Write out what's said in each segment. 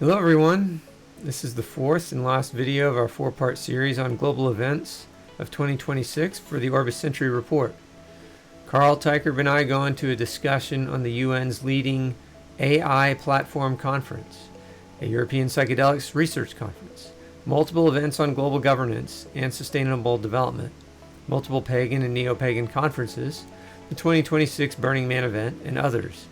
Hello everyone, this is the fourth and last video of our four-part series on global events of 2026 for the Orbis Sentry Report. Carl, Teichrib and I go into a discussion on the UN's leading AI platform conference, a European psychedelics research conference, multiple events on global governance and sustainable development, multiple pagan and neo-pagan conferences, the 2026 Burning Man event, and others.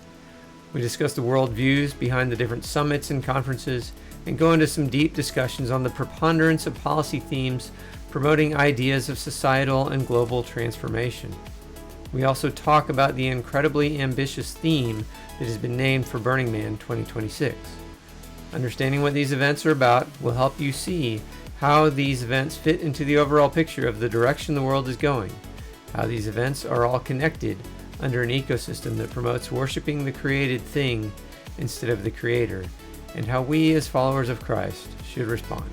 We discuss the worldviews behind the different summits and conferences and go into some deep discussions on the preponderance of policy themes promoting ideas of societal and global transformation. We also talk about the incredibly ambitious theme that has been named for Burning Man 2026. Understanding what these events are about will help you see how these events fit into the overall picture of the direction the world is going, how these events are all connected under an ecosystem that promotes worshiping the created thing instead of the creator, and how we as followers of Christ should respond.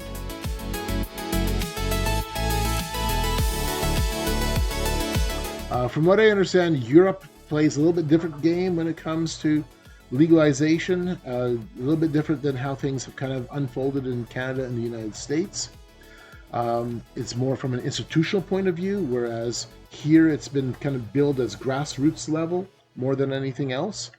From what I understand, Europe plays a little bit different game when it comes to legalization, a little bit different than how things have kind of unfolded in Canada and the United States. It's more from an institutional point of view, whereas here it's been kind of billed as grassroots level more than anything else.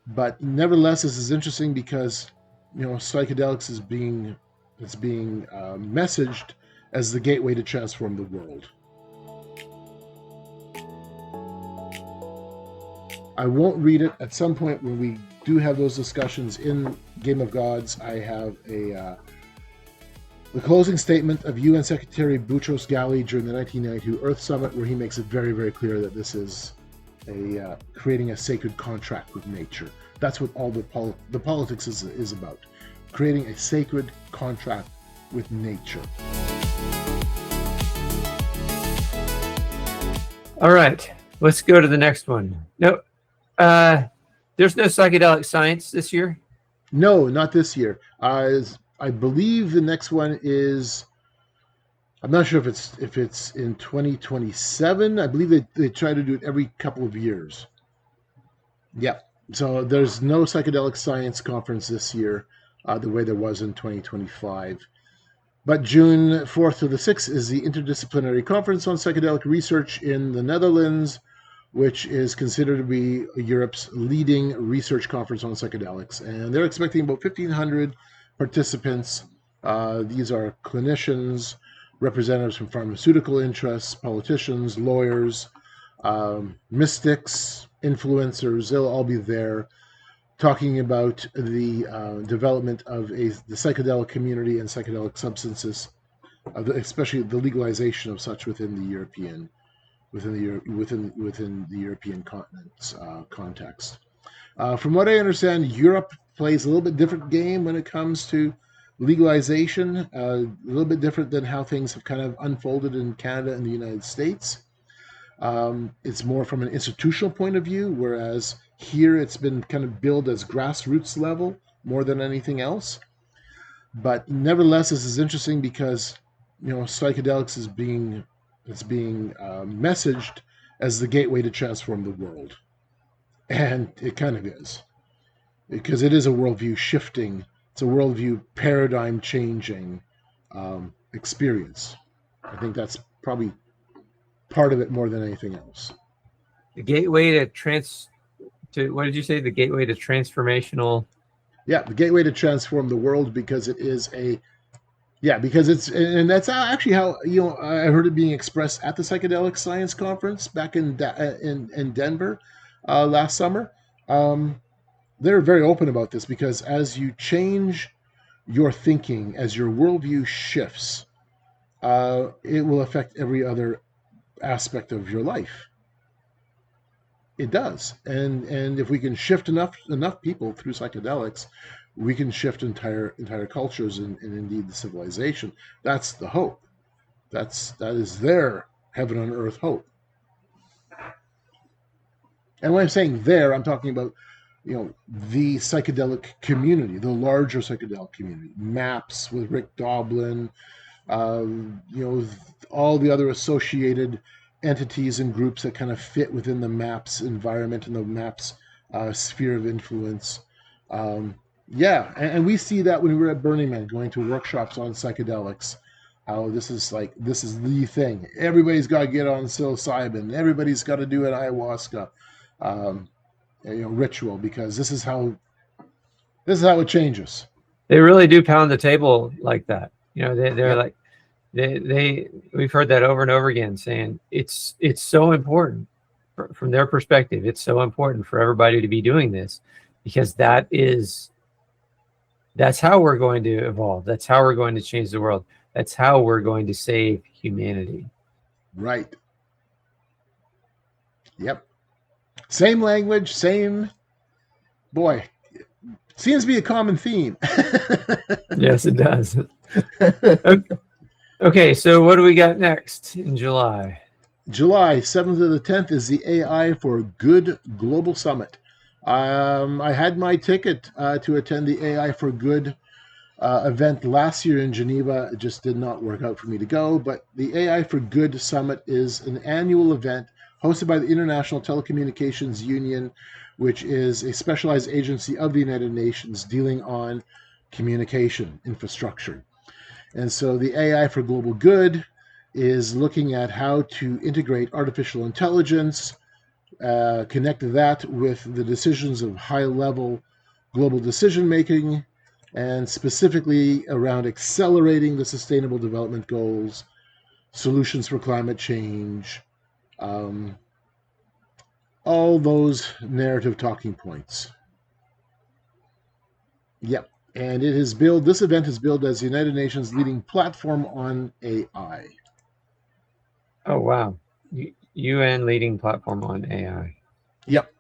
But nevertheless, this is interesting because psychedelics is being messaged as the gateway to transform the world. I won't read it. At some point when we do have those discussions in Game of Gods, I have the closing statement of UN Secretary Boutros Ghali during the 1992 Earth Summit, where he makes it very, very clear that this is creating a sacred contract with nature. That's what all the politics is about, creating a sacred contract with nature. All right, let's go to the next one. No, there's no psychedelic science this year? No, not this year. I believe the next one is, I'm not sure if it's in 2027. I believe they try to do it every couple of years. Yeah. So there's no psychedelic science conference this year, the way there was in 2025. But June 4th to the 6th is the Interdisciplinary Conference on Psychedelic Research in the Netherlands, which is considered to be Europe's leading research conference on psychedelics. And they're expecting about 1,500 participants. These are clinicians, representatives from pharmaceutical interests, politicians, lawyers, mystics, influencers. They'll all be there talking about the development of the psychedelic community and psychedelic substances, especially the legalization of such within the European continent's context. From what I understand, Europe plays a little bit different game when it comes to legalization, a little bit different than how things have kind of unfolded in Canada and the United States. It's more from an institutional point of view, whereas here it's been kind of billed as grassroots level more than anything else. But nevertheless, this is interesting because psychedelics is being messaged as the gateway to transform the world. And it kind of is, because it is a worldview shifting, it's a worldview paradigm changing experience. I think that's probably part of it more than anything else. The gateway to what did you say? The gateway to transformational. Yeah, the gateway to transform the world, because it is because it's, and that's actually how I heard it being expressed at the Psychedelic Science Conference back in Denver last summer. They're very open about this, because as you change your thinking, as your worldview shifts, it will affect every other aspect of your life. It does, and if we can shift enough people through psychedelics, we can shift entire cultures and indeed the civilization. That's the hope. That is their heaven on earth hope. And when I'm saying there, I'm talking about the psychedelic community, the larger psychedelic community, MAPS with Rick Doblin, all the other associated entities and groups that kind of fit within the MAPS environment and the MAPS sphere of influence. Yeah, and we see that when we were at Burning Man, going to workshops on psychedelics. How this is the thing. Everybody's got to get on psilocybin. Everybody's got to do an ayahuasca, um, ritual because this is how it changes. They really do pound the table like that. They're Yep. like they we've heard that over and over again, saying it's so important from their perspective. It's so important for everybody to be doing this because that's how we're going to evolve. That's how we're going to change the world. That's how we're going to save humanity. Right. Yep. Same language, same boy. Seems to be a common theme. Yes, it does. Okay, so what do we got next in July? July 7th to the 10th is the AI for Good Global Summit. I had my ticket to attend the AI for Good event last year in Geneva. It just did not work out for me to go. But the AI for Good Summit is an annual event hosted by the International Telecommunications Union, which is a specialized agency of the United Nations dealing on communication infrastructure. And so the AI for Global Good is looking at how to integrate artificial intelligence, connect that with the decisions of high level global decision making, and specifically around accelerating the Sustainable Development Goals, solutions for climate change, um, all those narrative talking points. Yep. And this event is billed as the United Nations leading platform on AI. Oh wow, UN leading platform on AI. Yep.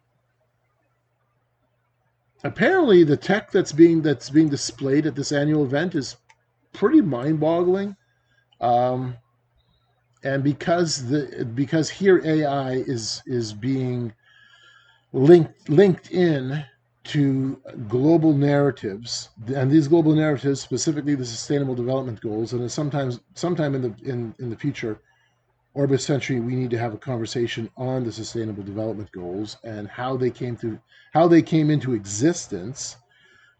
Apparently, the tech that's being displayed at this annual event is pretty mind-boggling. Um, and because here AI is being linked in to global narratives, and these global narratives, specifically the Sustainable Development Goals, and sometime in the future, Orbis Sentry, we need to have a conversation on the Sustainable Development Goals and how they came into existence.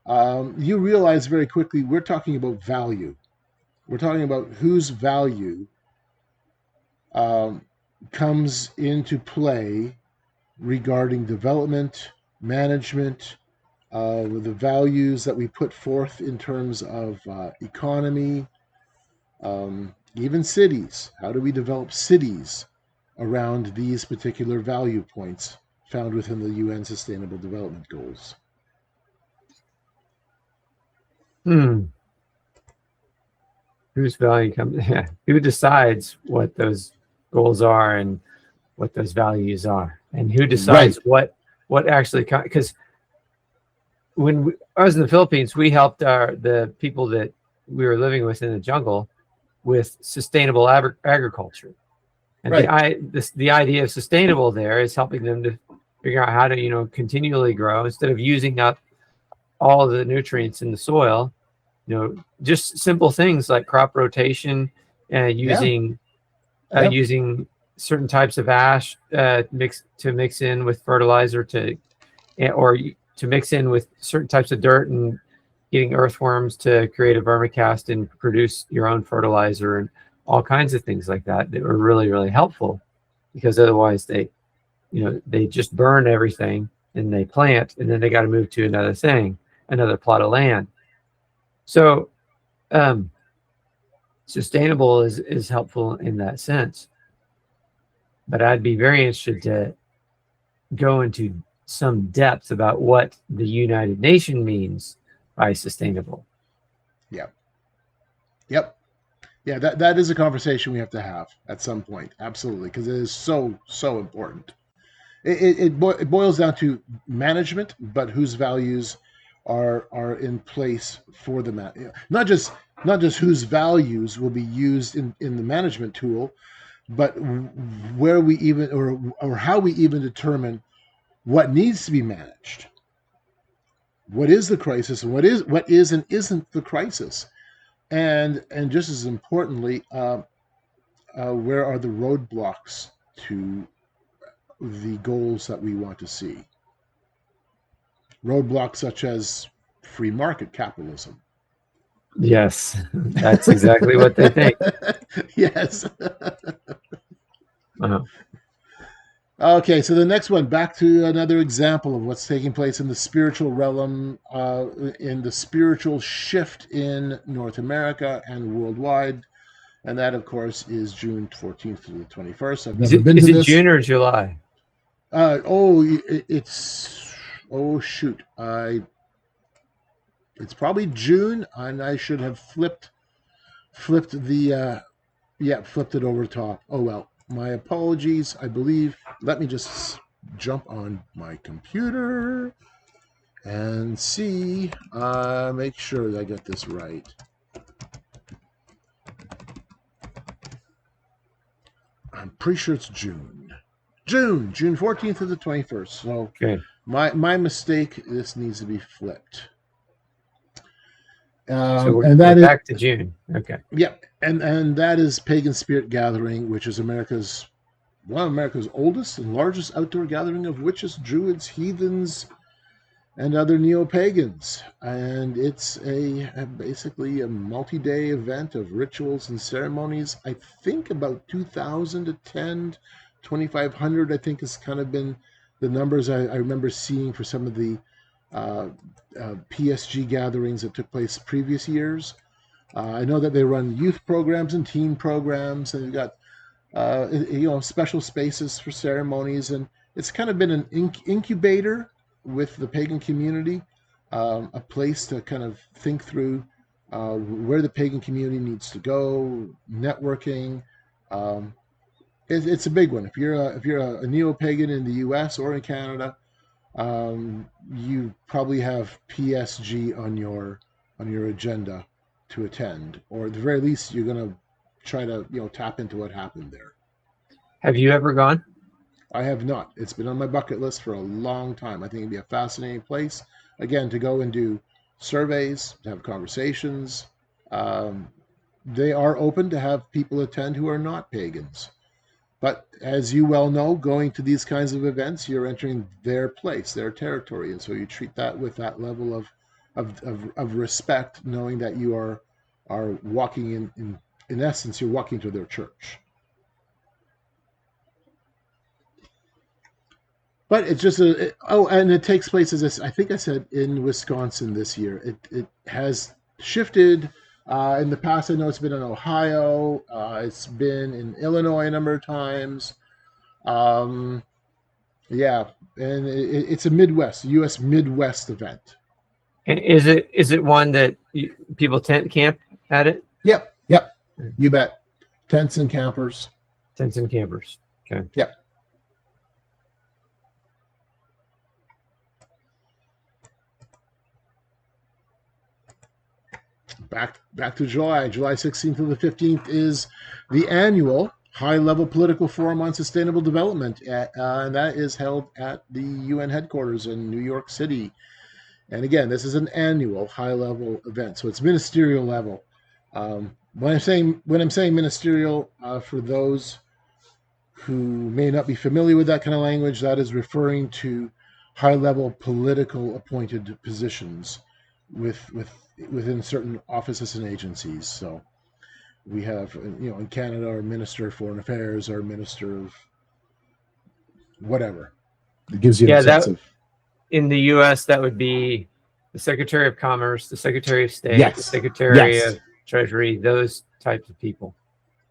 You realize very quickly we're talking about value. We're talking about whose value um, comes into play regarding development, management, the values that we put forth in terms of economy, even cities. How do we develop cities around these particular value points found within the UN Sustainable Development Goals? Hmm. Whose value comes? Yeah. Who decides what those goals are and what those values are, and who Right. decides what actually? Because when I was in the Philippines, we helped the people that we were living with in the jungle with sustainable agriculture. And Right. the idea of sustainable there is helping them to figure out how to continually grow instead of using up all of the nutrients in the soil. Just simple things like crop rotation, Yeah. using Yeah. using certain types of ash mix in with fertilizer or to mix in with certain types of dirt and getting earthworms to create a vermicast and produce your own fertilizer and all kinds of things like that that were really, really helpful, because otherwise they just burn everything and they plant and then they got to move to another plot of land. So um, sustainable is helpful in that sense. But I'd be very interested to go into some depth about what the United Nations means by sustainable. Yeah. Yep. Yeah. That is a conversation we have to have at some point. Absolutely, because it is so important. It boils down to management, but whose values are in place for the not just whose values will be used in the management tool, but where we even or how we even determine what needs to be managed. What is the crisis, and what is and isn't the crisis, and just as importantly, where are the roadblocks to the goals that we want to see? Roadblocks such as free market capitalism. Yes, that's exactly what they think. Yes. Uh-huh. Okay, so the next one, back to another example of what's taking place in the spiritual realm, in the spiritual shift in North America and worldwide. And that, of course, is June 14th to the 21st. I've never been to Is it this. June or July? Shoot. It's probably June, and I should have flipped it over top. Oh well, my apologies. I believe. Let me just jump on my computer and see. Make sure that I get this right. I'm pretty sure it's June. June 14th to the 21st. So Okay. my mistake. This needs to be flipped. So we're and that back to June. Okay. Yeah, and that is Pagan Spirit Gathering, which is one of America's oldest and largest outdoor gathering of witches, druids, heathens, and other neo-pagans. And it's basically a multi-day event of rituals and ceremonies. I think about 2,000 attend, 2,500 I think has kind of been the numbers I remember seeing for some of the PSG gatherings that took place previous years. I know that they run youth programs and teen programs, and they've got special spaces for ceremonies, and it's kind of been an incubator with the pagan community, a place to kind of think through where the pagan community needs to go, networking. It's a big one. If you're a neo-pagan in the U.S. or in Canada, you probably have PSG on your agenda to attend, or at the very least, you're going to try to tap into what happened there. Have you ever gone? I have not. It's been on my bucket list for a long time. I think it'd be a fascinating place, again, to go and do surveys, to have conversations. They are open to have people attend who are not pagans. But as you well know, going to these kinds of events, you're entering their place, their territory. And so you treat that with that level of respect, knowing that you are walking in essence, you're walking to their church. But it's just and it takes place, as I think I said, in Wisconsin this year. It has shifted. In the past, I know it's been in Ohio. It's been in Illinois a number of times. Yeah, and it's a U.S. Midwest event. And is it one that people tent camp at it? Yep. You bet. Tents and campers. Tents and campers. Okay. Yep. Back to July 16th to the 15th is the annual high-level political forum on sustainable development, and that is held at the UN headquarters in New York City. And again, this is an annual high-level event, so it's ministerial level. When I'm saying ministerial, for those who may not be familiar with that kind of language, that is referring to high-level political appointed positions within certain offices and agencies. So we have, in Canada, our Minister of Foreign Affairs, our Minister of whatever. It gives you a sense of. In the U.S., that would be the Secretary of Commerce, the Secretary of State, the Secretary of Treasury, those types of people.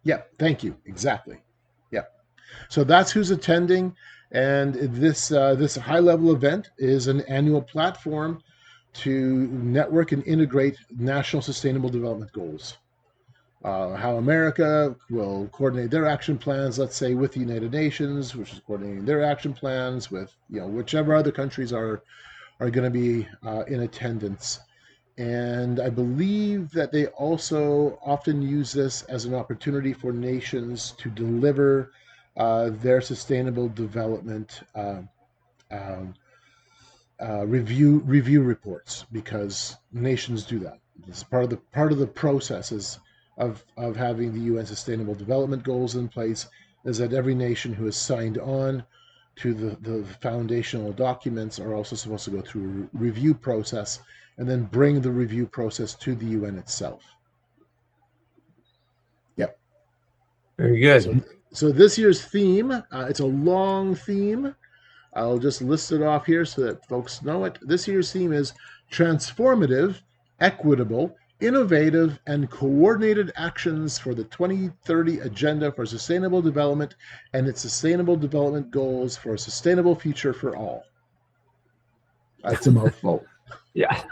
Yeah, thank you. Exactly. Yeah. So that's who's attending, and this high-level event is an annual platform to network and integrate national sustainable development goals. How America will coordinate their action plans, let's say, with the United Nations, which is coordinating their action plans with whichever other countries are going to be in attendance. And I believe that they also often use this as an opportunity for nations to deliver their sustainable development review reports, because nations do that. It's part of the processes of having the UN Sustainable Development Goals in place, is that every nation who has signed on to the foundational documents are also supposed to go through a review process and then bring the review process to the UN itself. Yep. Very good. So this year's theme, it's a long theme. I'll just list it off here so that folks know it. This year's theme is transformative, equitable, innovative, and coordinated actions for the 2030 Agenda for Sustainable Development and its Sustainable Development Goals for a Sustainable Future for All. That's a mouthful. Yeah.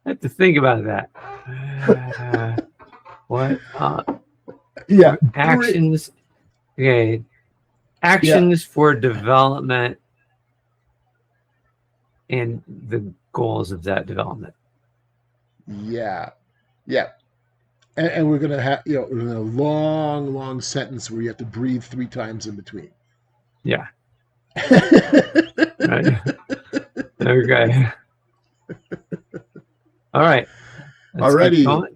I have to think about that. What? Yeah. Actions. Okay. Actions for development and the goals of that development. Yeah. Yeah. And we're going to have, a long, long sentence where you have to breathe 3 times in between. Yeah. Right. Okay. All right. Alrighty.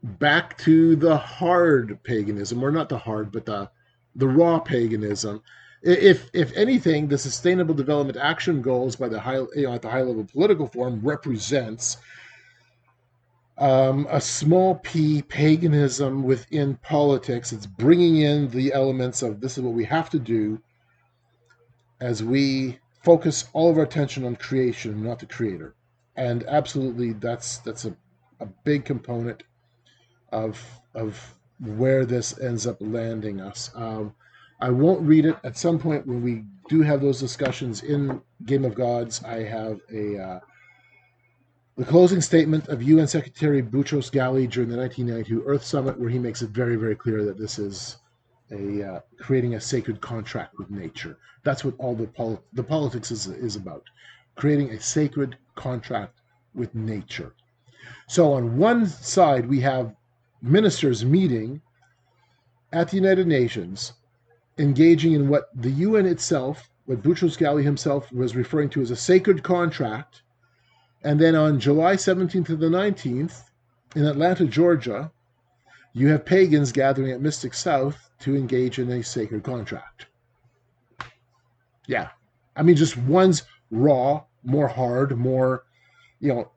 Back to the hard paganism, or not the hard, but the raw paganism. If anything, the Sustainable Development Action Goals by the at the high level political forum represents a small p paganism within politics. It's bringing in the elements of this is what we have to do as we focus all of our attention on creation, not the creator. And absolutely, that's a big component of where this ends up landing us. I won't read it. At some point when we do have those discussions in Game of Gods, I have the closing statement of UN Secretary Boutros Ghali during the 1992 Earth Summit, where he makes it very, very clear that this is creating a sacred contract with nature. That's what all the politics is about, creating a sacred contract with nature. So on one side, we have ministers meeting at the United Nations, engaging in what the UN itself, what Boutros Ghali himself was referring to as a sacred contract. And then on July 17th to the 19th, in Atlanta, Georgia, you have pagans gathering at Mystic South to engage in a sacred contract. Yeah. I mean, just one's raw, more hard, more,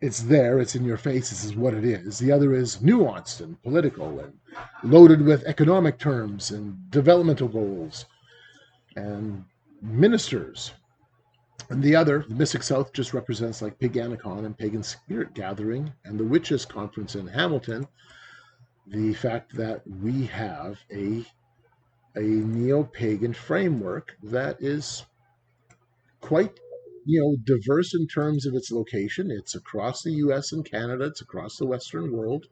it's there, it's in your face, this is what it is. The other is nuanced and political and loaded with economic terms and developmental goals and ministers. And the other, the Mystic South, just represents like Paganicon and Pagan Spirit Gathering and the Witches Conference in Hamilton, the fact that we have a neo-pagan framework that is quite diverse in terms of its location. It's across the US and Canada, it's across the Western world,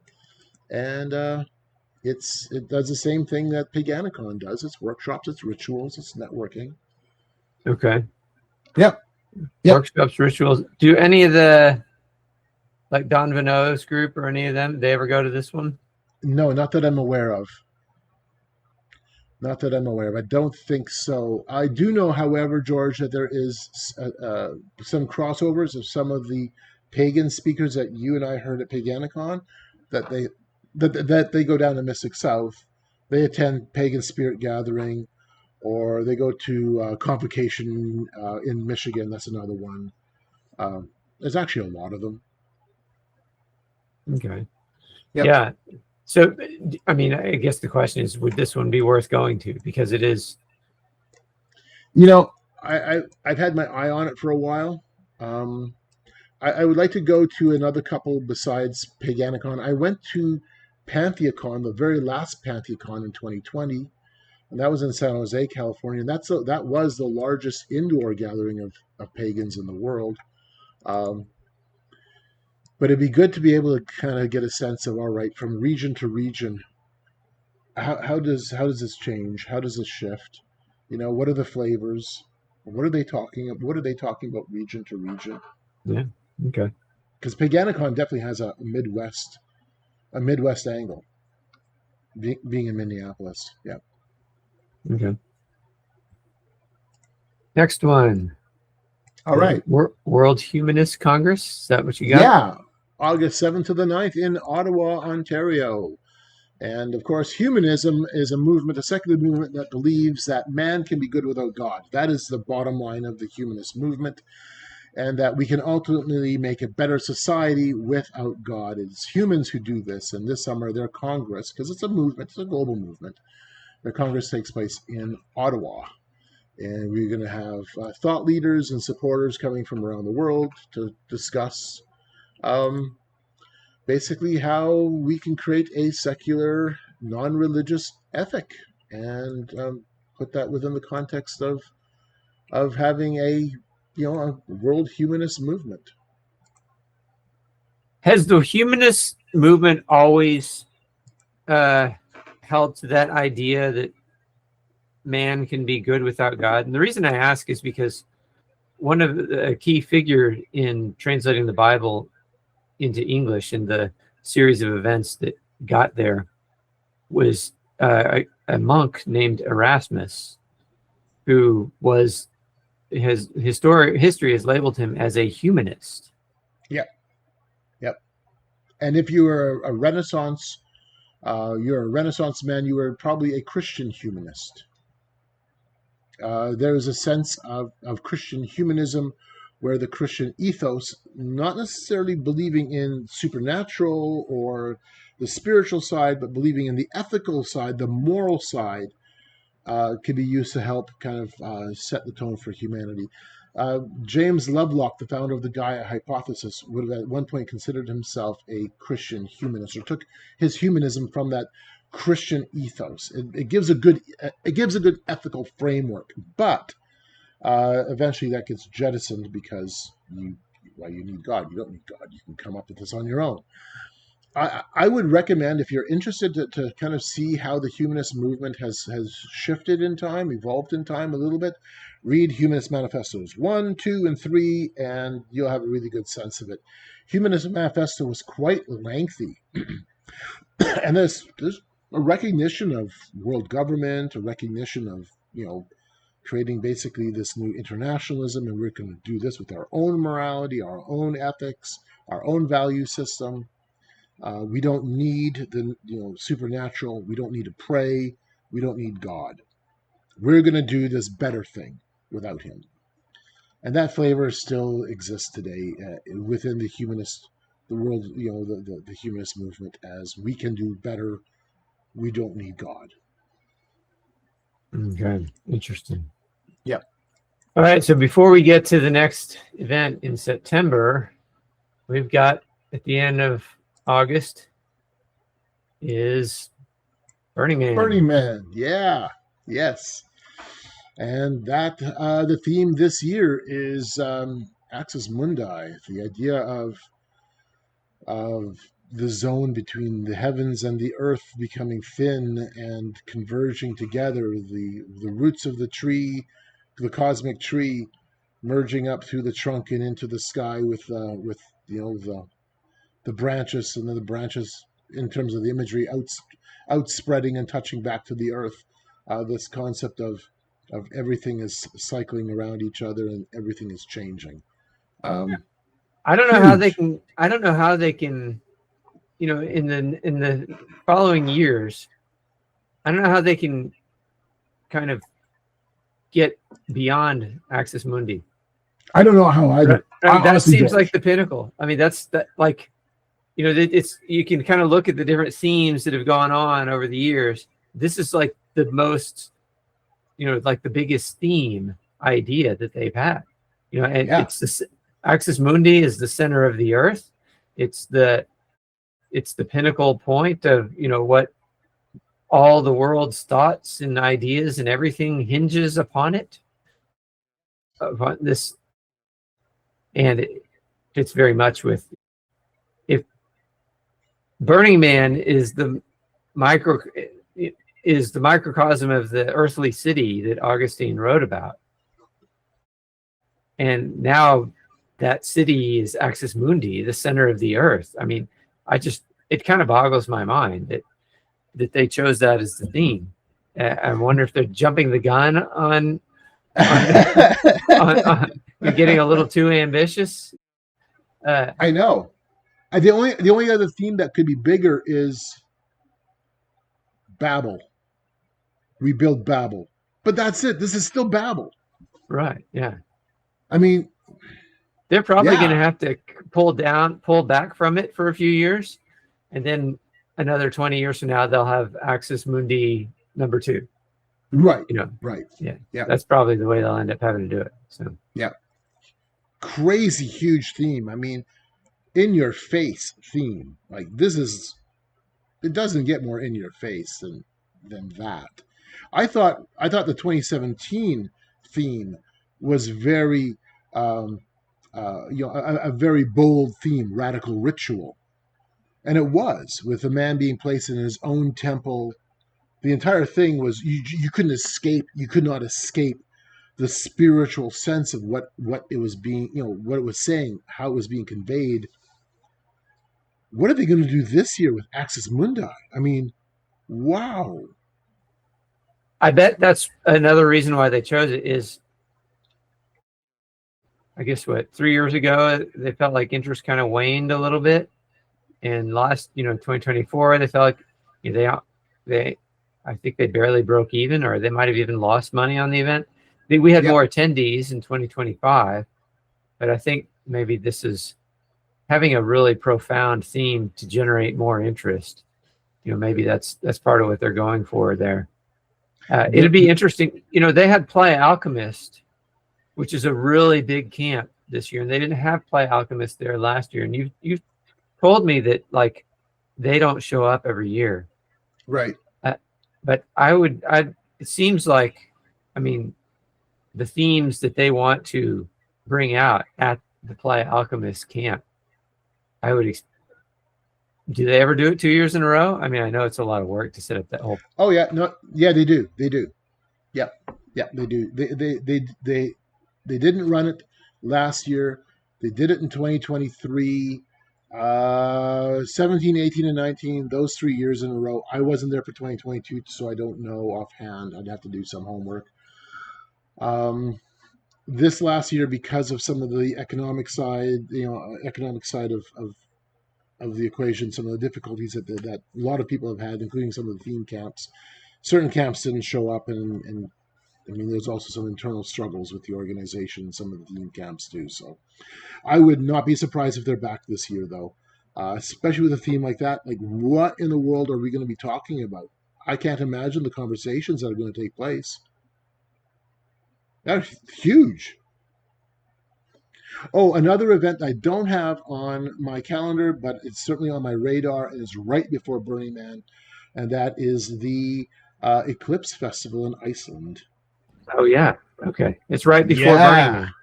and it does the same thing that Paganicon does. It's workshops, it's rituals, it's networking. Okay. Yep. Workshops, rituals. Do any of the, like Don Vano's group or any of them, they ever go to this one? No, not that I'm aware of. Not that I'm aware of. I don't think so. I do know, however, George, that there is some crossovers of some of the pagan speakers that you and I heard at Paganicon, that they go down to Mystic South. They attend Pagan Spirit Gathering, or they go to Convocation in Michigan. That's another one. There's actually a lot of them. Okay. Yep. Yeah. So, I mean, I guess the question is, would this one be worth going to? Because it is. I've had my eye on it for a while. I would like to go to another couple besides Paganicon. I went to Pantheacon, the very last Pantheacon in 2020, and that was in San Jose, California. And that was the largest indoor gathering of pagans in the world. But it'd be good to be able to kind of get a sense of, all right, from region to region, how does this change? How does this shift? What are the flavors? What are they talking about region to region? Yeah. Okay. Because Paganicon definitely has a Midwest angle, being in Minneapolis. Yeah. Okay. Next one. All right. World Humanist Congress. Is that what you got? Yeah. August 7th to the 9th in Ottawa, Ontario. And of course, humanism is a movement, a secular movement that believes that man can be good without God. That is the bottom line of the humanist movement, and that we can ultimately make a better society without God. It's humans who do this. And this summer, their Congress, because it's a movement, it's a global movement, their Congress takes place in Ottawa. And we're going to have thought leaders and supporters coming from around the world to discuss um, basically how we can create a secular, non-religious ethic and put that within the context of having a world humanist movement. Has the humanist movement always held to that idea that man can be good without God? And the reason I ask is because one of the key figure in translating the Bible into English in the series of events that got there was a monk named Erasmus, who was history has labeled him as a humanist. Yep. And if you were a Renaissance, you're a Renaissance man, you were probably a Christian humanist. There is a sense of Christian humanism where the Christian ethos, not necessarily believing in supernatural or the spiritual side, but believing in the ethical side, the moral side, can be used to help kind of set the tone for humanity. James Lovelock, the founder of the Gaia hypothesis, would have at one point considered himself a Christian humanist, or took his humanism from that Christian ethos. It gives a good ethical framework, but eventually that gets jettisoned because you need God. You don't need God. You can come up with this on your own. I would recommend, if you're interested to kind of see how the humanist movement has shifted in time, evolved in time a little bit, read Humanist Manifestos 1, 2, and 3, and you'll have a really good sense of it. Humanist Manifesto was quite lengthy. And there's a recognition of world government, a recognition of, creating basically this new internationalism, and we're going to do this with our own morality, our own ethics, our own value system. We don't need the supernatural. We don't need to pray. We don't need God. We're going to do this better thing without him. And that flavor still exists today within the world, the humanist movement, as we can do better. We don't need God. Okay, interesting. Yep. All right, so before we get to the next event in September, we've got at the end of August is Burning Man. Burning Man, yeah, yes. And that the theme this year is Axis Mundi, the idea of the zone between the heavens and the earth becoming thin and converging together, the roots of the tree, the cosmic tree, merging up through the trunk and into the sky with the branches, and then the branches, in terms of the imagery, outspreading and touching back to the earth. This concept of everything is cycling around each other and everything is changing. I don't know how they can. I don't know how they can. In the following years, I don't know how they can kind of get beyond Axis Mundi. I don't know how either. That seems like the pinnacle. I mean, that's that. Like, it's, you can kind of look at the different themes that have gone on over the years. This is like the most, like the biggest theme idea that they've had. And it's the Axis Mundi is the center of the earth. It's the pinnacle point of what all the world's thoughts and ideas and everything hinges upon it. Upon this, and it fits very much with, if Burning Man is the microcosm of the earthly city that Augustine wrote about, and now that city is Axis Mundi, the center of the earth. I mean, it kind of boggles my mind that they chose that as the theme. I wonder if they're jumping the gun on getting a little too ambitious. I know. The only other theme that could be bigger is Babel. Rebuild Babel. But that's it. This is still Babel. Right. Yeah. I mean, They're probably going to yeah, have to pull back from it for a few years, and then another 20 years from now, they'll have Axis Mundi #2. right, You know, right. yeah, Yeah, that's probably the way they'll end up having to do it. So, yeah. Crazy huge theme. I mean, in your face theme. Like this is it doesn't get more in your face than that. I thought the 2017 theme was very a very bold theme, radical ritual, and it was with a man being placed in his own temple. The entire thing was you couldn't escape. You could not escape the spiritual sense of what it was being, what it was saying, how it was being conveyed. What are they going to do this year with Axis Mundi? I mean, wow. I bet that's another reason why they chose it is, I guess, 3 years ago, they felt like interest kind of waned a little bit. And last, 2024, they felt like they, I think they barely broke even, or they might have even lost money on the event. We had Yep. more attendees in 2025, but I think maybe this is having a really profound theme to generate more interest. Maybe that's part of what they're going for there. It'll be interesting. They had Play Alchemist, which is a really big camp this year, and they didn't have Play Alchemist there last year. And you told me that like they don't show up every year, Right. but it seems like, I mean, the themes that they want to bring out at the Play Alchemist camp, do they ever do it 2 years in a row? I mean, I know it's a lot of work to set up that whole. Oh yeah, no, yeah, they do. They do. Yeah, yeah, they do. They didn't run it last year. They did it in 2023, 17, 18, and 19. Those 3 years in a row. I wasn't there for 2022, so I don't know offhand. I'd have to do some homework. This last year, because of some of the economic side, of the equation, some of the difficulties that a lot of people have had, including some of the theme camps. Certain camps didn't show up, and I mean, there's also some internal struggles with the organization. Some of the theme camps do. So I would not be surprised if they're back this year, though, especially with a theme like that. Like, what in the world are we going to be talking about? I can't imagine the conversations that are going to take place. That's huge. Oh, another event I don't have on my calendar, but it's certainly on my radar, and is right before Burning Man, and that is the Eclipse Festival in Iceland. Oh yeah, okay, it's right before Burning Yeah. Man.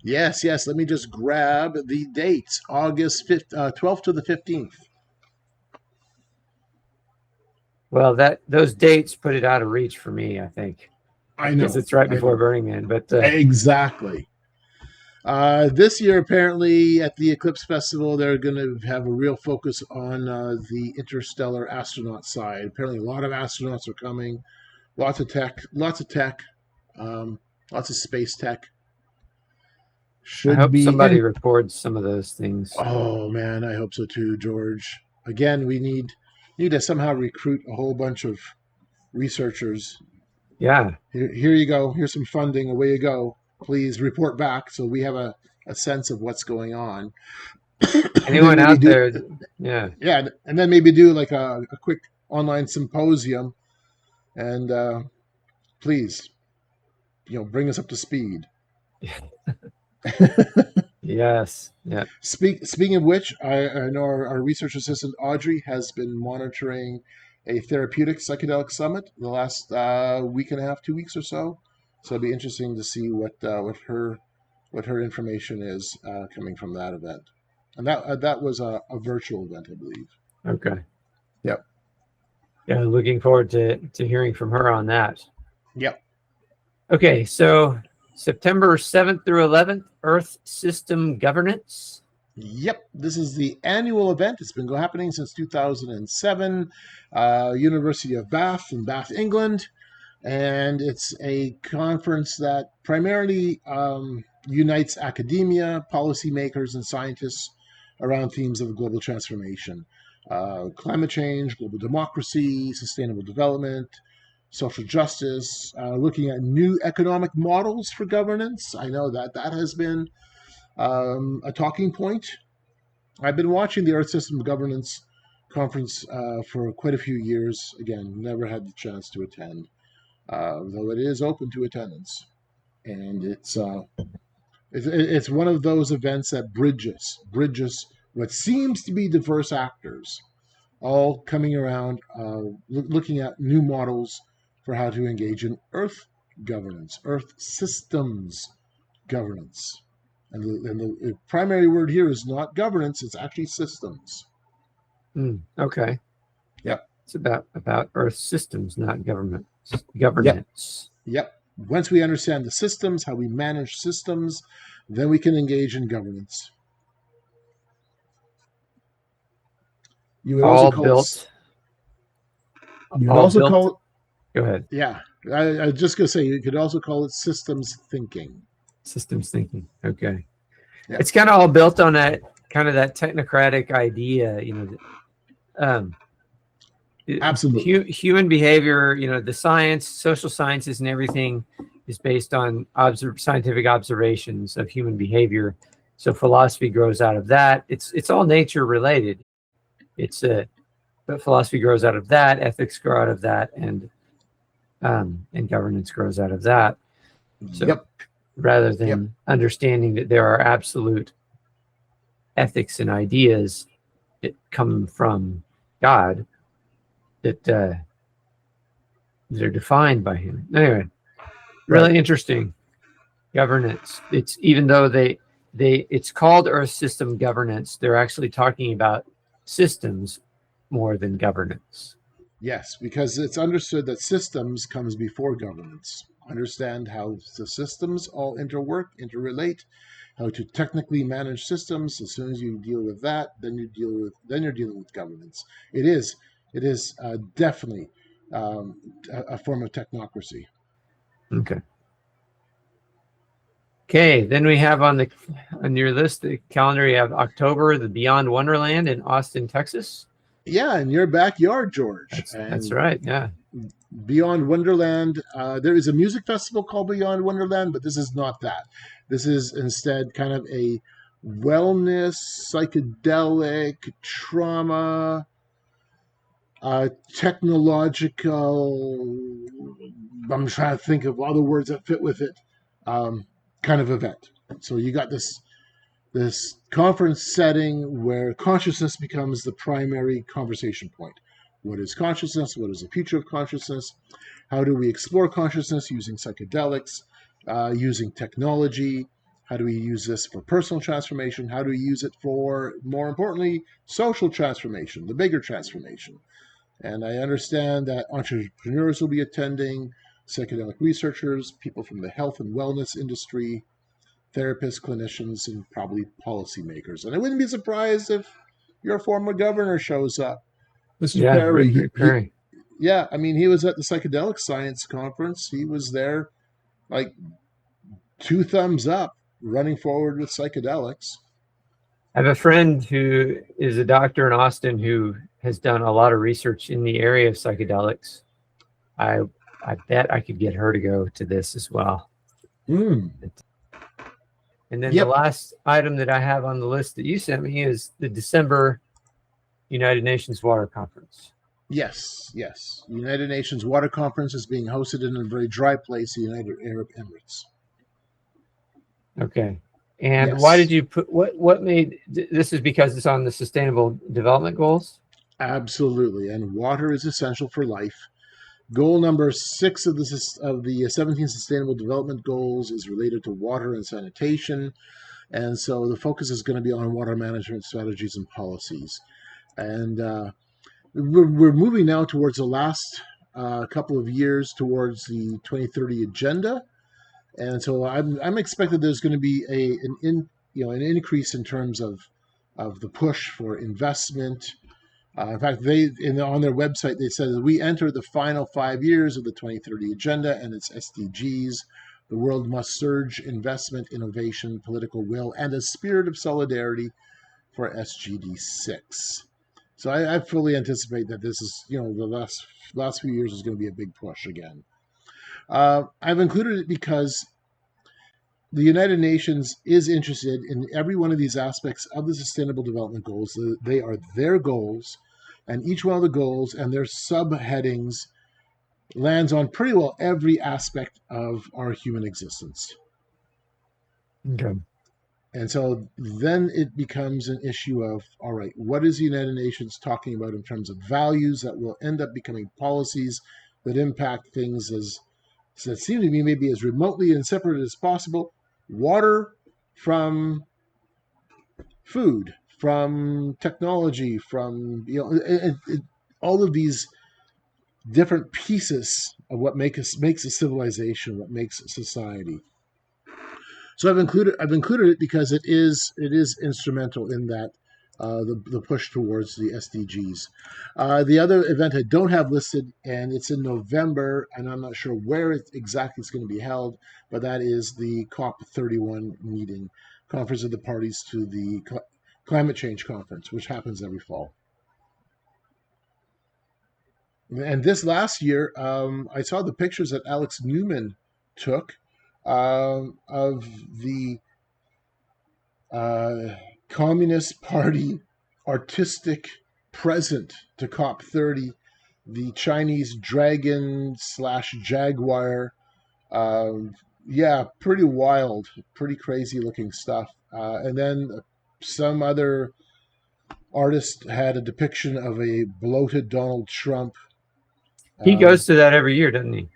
Yes, yes. Let me just grab the dates. August 12th to the 15th. Well, those dates put it out of reach for me, I think, I because know. it's right I before know. Burning Man. But Exactly. This year, apparently, at the Eclipse Festival, they're going to have a real focus on the interstellar astronaut side. Apparently, a lot of astronauts are coming. Lots of tech, um, lots of space tech. I Should hope be somebody in. records some of those things. Oh man, I hope so too, George. Again, we need to somehow recruit a whole bunch of researchers. Yeah. Here you go. Here's some funding. Away you go. Please report back so we have a sense of what's going on. And then Anyone maybe out do, there? Yeah. yeah, and then maybe do like a quick online symposium, and please, bring us up to speed. Yes. Yeah. Speaking of which, I know our research assistant Audrey has been monitoring a therapeutic psychedelic summit the last week and a half, 2 weeks or so. So it'll be interesting to see what her information is coming from that event. And that was a virtual event, I believe. Okay. Yep. Yeah. Looking forward to hearing from her on that. Yep. Okay. So September 7th through 11th, Earth System Governance. Yep, this is the annual event. It's been happening since 2007, University of Bath in Bath, England. And it's a conference that primarily unites academia, policymakers, and scientists around themes of global transformation. climate change, global democracy, sustainable development, social justice, looking at new economic models for governance. I know that has been a talking point. I've been watching the Earth System Governance Conference for quite a few years. Again, never had the chance to attend, though it is open to attendance. And it's one of those events that bridges what seems to be diverse actors, all coming around, looking at new models for how to engage in Earth governance, Earth systems governance. And the primary word here is not governance, it's actually systems. Okay. Yep. It's about Earth systems, not governance. Yep. Once we understand the systems, how we manage systems, then we can engage in governance. You would also call it. You would also call it. Go ahead. Yeah, I was just gonna say you could also call it systems thinking. Systems thinking. Okay. Yeah. It's kind of all built on that technocratic idea, Absolutely. Human behavior, the science, social sciences, and everything is based on scientific observations of human behavior. So philosophy grows out of that. It's all nature related. But philosophy grows out of that. Ethics grow out of that, and governance grows out of that. So rather than understanding that there are absolute ethics and ideas that come from God, that are defined by him. Anyway, really interesting. Governance. It's even though it's called Earth System Governance, they're actually talking about systems more than governance. Yes, because it's understood that systems comes before governance. Understand how the systems all interrelate, how to technically manage systems. As soon as you deal with that, then you're dealing with governance. It is definitely a form of technocracy. Okay. Then we have on your list, the calendar, you have October, the Beyond Wonderland in Austin, Texas. Yeah, in your backyard, George. That's right. Yeah. Beyond Wonderland. There is a music festival called Beyond Wonderland, but this is not that. This is instead kind of a wellness, psychedelic, trauma, technological. I'm trying to think of other words that fit with it. Kind of event. So you got this conference setting where consciousness becomes the primary conversation point. What is consciousness? What is the future of consciousness? How do we explore consciousness using psychedelics, using technology? How do we use this for personal transformation? How do we use it for, more importantly, social transformation, the bigger transformation? And I understand that entrepreneurs will be attending, psychedelic researchers, people from the health and wellness industry, therapists, clinicians, and probably policymakers. And I wouldn't be surprised if your former governor shows up. Mr. Perry. Rick Perry. I mean, he was at the Psychedelic Science Conference. He was there, like, 2 thumbs up, running forward with psychedelics. I have a friend who is a doctor in Austin who has done a lot of research in the area of psychedelics. I bet I could get her to go to this as well. And then the last item that I have on the list that you sent me is the December United Nations Water Conference. Yes. United Nations Water Conference is being hosted in a very dry place, the United Arab Emirates. Okay. And why did you put, what made, this is because it's on the Sustainable Development Goals? Absolutely. And water is essential for life. Goal number 6 of the 17 Sustainable Development Goals is related to water and sanitation. And so the focus is going to be on water management strategies and policies. And we're moving now towards the last couple of years towards the 2030 agenda. And so I'm expecting there's going to be an increase in terms of the push for investment. In fact, on their website, they said that we enter the final 5 years of the 2030 agenda and its SDGs. The world must surge investment, innovation, political will, and a spirit of solidarity for SGD 6. So I fully anticipate that this is, the last few years is going to be a big push again. I've included it because the United Nations is interested in every one of these aspects of the Sustainable Development Goals. They are their goals, and each one of the goals and their subheadings lands on pretty well every aspect of our human existence. Okay. And so then it becomes an issue of, all right, what is the United Nations talking about in terms of values that will end up becoming policies that impact things that seem to be maybe as remotely and separate as possible? Water from food, from technology, from all of these different pieces of what makes a civilization, what makes a society. So I've included it because it is instrumental in that the push towards the SDGs. The other event I don't have listed, and it's in November, and I'm not sure where exactly it's going to be held, but that is the COP31 meeting, Conference of the Parties to the Climate Change Conference, which happens every fall. And this last year, I saw the pictures that Alex Newman took of the Communist Party artistic present to COP30, the Chinese dragon / jaguar. Yeah, pretty wild, pretty crazy looking stuff. And then some other artist had a depiction of a bloated Donald Trump. He goes to that every year, doesn't he?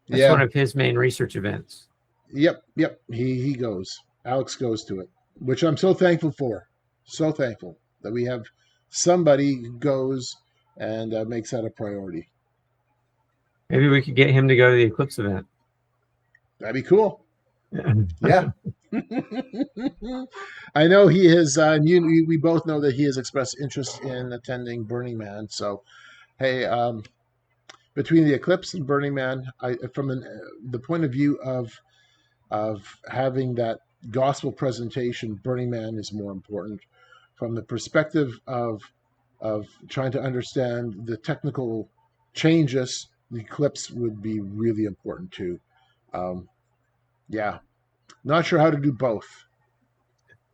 That's Yeah. one of his main research events. Yep. He goes. Alex goes to it, which I'm so thankful for. So thankful that we have somebody who goes and makes that a priority. Maybe we could get him to go to the eclipse event. That'd be cool. Yeah. I know he has. We both know that he has expressed interest in attending Burning Man. So, hey, between the eclipse and Burning Man, from the point of view of having that gospel presentation, Burning Man is more important. From the perspective of trying to understand the technical changes, the eclipse would be really important too. Yeah, not sure how to do both.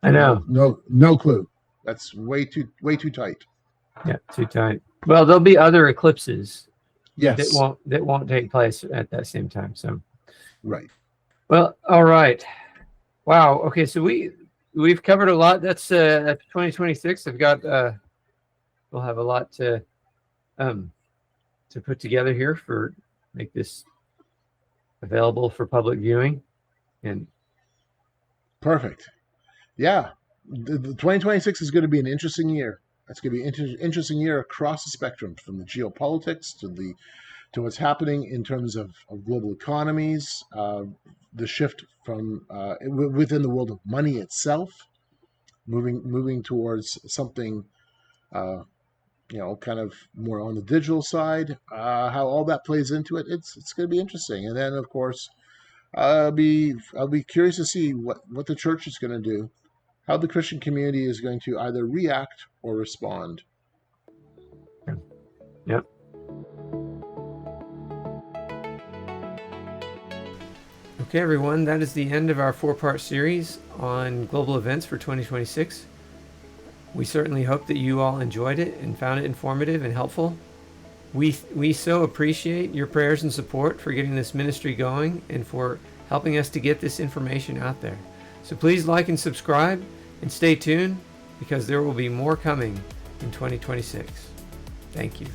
I know. No clue. That's way too tight. Yeah, too tight. Well, there'll be other eclipses. Yes. That won't take place at that same time. So. Right. Well, all right. Wow. Okay, so we've covered a lot. That's 2026. I've got we'll have a lot to put together here for make this available for public viewing. And perfect. Yeah. The 2026 is going to be an interesting year. It's going to be an interesting year across the spectrum, from the geopolitics to what's happening in terms of global economies, the shift from within the world of money itself, moving towards something, kind of more on the digital side. How all that plays into it, it's going to be interesting. And then, of course, I'll be curious to see what the church is going to do, how the Christian community is going to either react or respond. Yep. Okay, everyone, that is the end of our 4-part series on global events for 2026. We certainly hope that you all enjoyed it and found it informative and helpful. We so appreciate your prayers and support for getting this ministry going and for helping us to get this information out there. So please like and subscribe and stay tuned, because there will be more coming in 2026. Thank you.